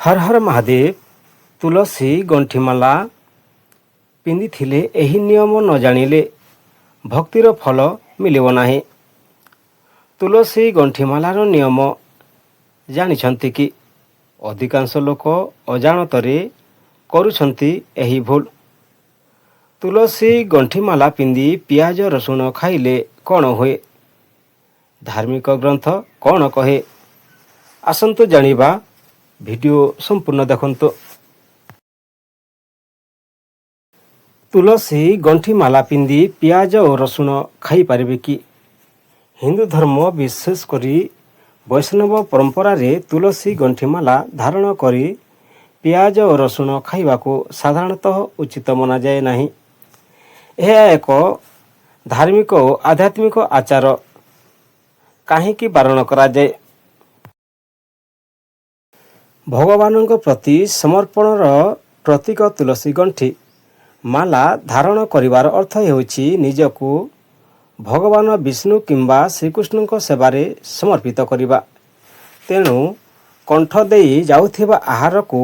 हर हर महादेव तुलसी गंठिमाला पिंधिथिले एही नियम न जानिले भक्तिर फल मिलिब नाही। तुलसी गंठिमालार नियम जानिछंती कि? अधिकांश लोक अजाणतरे करुछंती एही भूल। तुलसी गंठिमाला पिंधि पियाज रसुण खाइले कौन हुए? धार्मिक ग्रंथ कौन कहे? आसंतु जानिबा। भिडियो संपूर्ण देखंतु। तुलसी गंठिमाला पिंधि पियाज और रसुण खाई पारिबे कि? हिंदू धर्म विशेष करी वैष्णव परंपरा रे तुलसी गंठिमाला धारण करी पियाज और रसुण खाइबाको साधारणतः उचित मना जाए नाही। यह एक धार्मिक और आध्यात्मिक आचार। काहेकि बारण करा जाए? भगवान प्रति समर्पणर प्रतीक तुलसी गंठी माला धारण करिवार अर्थ हेउछि निजकु भगवान विष्णु किंबा श्रीकृष्ण सेवारे समर्पित करिबा। तेणु कंठ देई जाउथिबा आहार को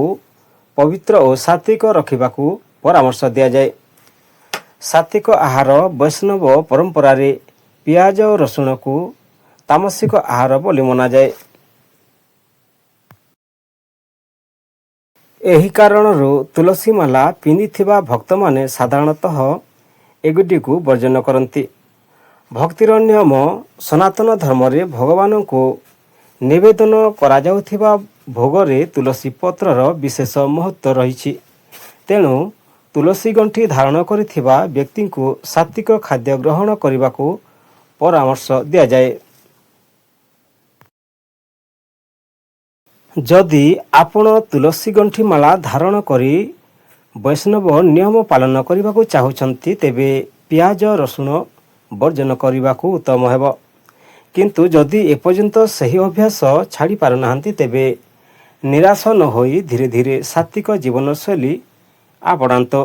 पवित्र और सात्विक रखिबाकू परामर्श दिया जाए। सात्विक आहार वैष्णव परंपरा रे पियाज और रसुण को तामसिक आहार बोली मना जाए। एही कारणरू तुलसी माला पिंधिथिबा भक्त माने साधारणतः एगुडी को वर्जन करती। भक्तिर नियम सनातन धर्म रे भगवान को निवेदन करा जाउथिबा भोगरे तुलसी पत्रर विशेष महत्व रही। तेणु तुलसी गंठी धारण करिथिबा व्यक्ति को सात्विक खाद्य ग्रहण करने परामर्श दिया जाए। जदि आपण तुलसी गंठी माला धारण करी वैष्णव नियम पालन करने को चाहूँगी तेबे पियाज रसुण वर्जन करने को उत्तम हेब। किंतु जदि एपर्यंत सही अभ्यास छाड़ी पारनाहांती तेबे निराश न होई धीरे धीरे सात्विक जीवनशैली आपणांत।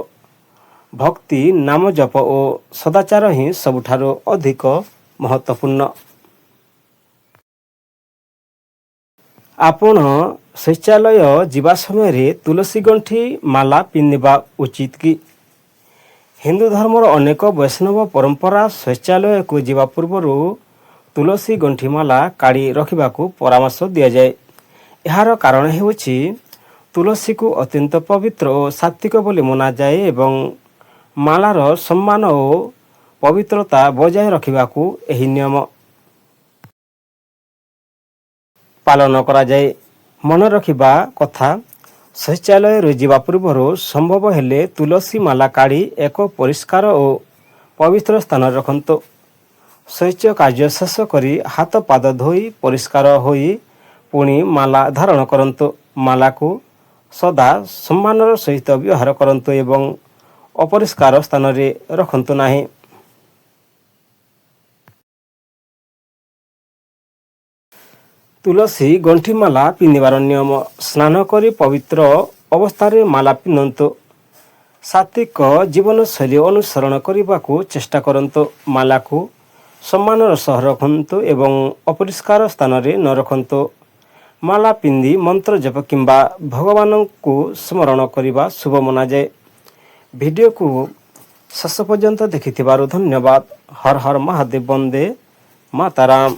भक्ति नाम जप और सदाचार ही सबुठारो अधिक महत्वपूर्ण। आपण शौचालय जीवा समय तुलसी गंठी माला पिंधिबा उचित कि? हिंदू धर्मर अनेक वैष्णव परंपरा शौचालय को जीवा पूर्व तुलसी गंठी माला काढ़ी रखिबाकू परामर्श दिया जाए। यार कारण हेउछि तुलसी को अत्यंत पवित्र और सात्विक बोली मना जाए एवं मालार सम्मान और पवित्रता बजाय रखिबाकू एही नियम पालन करा जाए। मन रखिबा कथा शौचालय रे जीवा पूर्व संभव हेले तुलसी माला काढ़ी एक परिष्कार और पवित्र स्थान रखंतु। शौच कार्य शेष करी हाथ पाद धोई परिष्कार होई पुणी माला धारण करंतु। माला को सदा सम्मानर सहित व्यवहार करंतु एवं अपरिष्कार स्थान रे रखंतु नाही। तुलसी गंठी माला पिंधिबार नियम। स्नान करी पवित्र अवस्था माला पिंधंतु। सात्विक जीवनशैली अनुसरण करने चेष्टा करंतु। माला को सम्मानर सह रखंतु एवं अपरिष्कार स्थान रे न रखंतु। माला पिंधि मंत्र जप किंबा भगवान को स्मरण करने शुभ मना जाए। वीडियो को शेष पर्यंत देखिथिबारु धन्यवाद। हर हर महादेव। वंदे मातरम।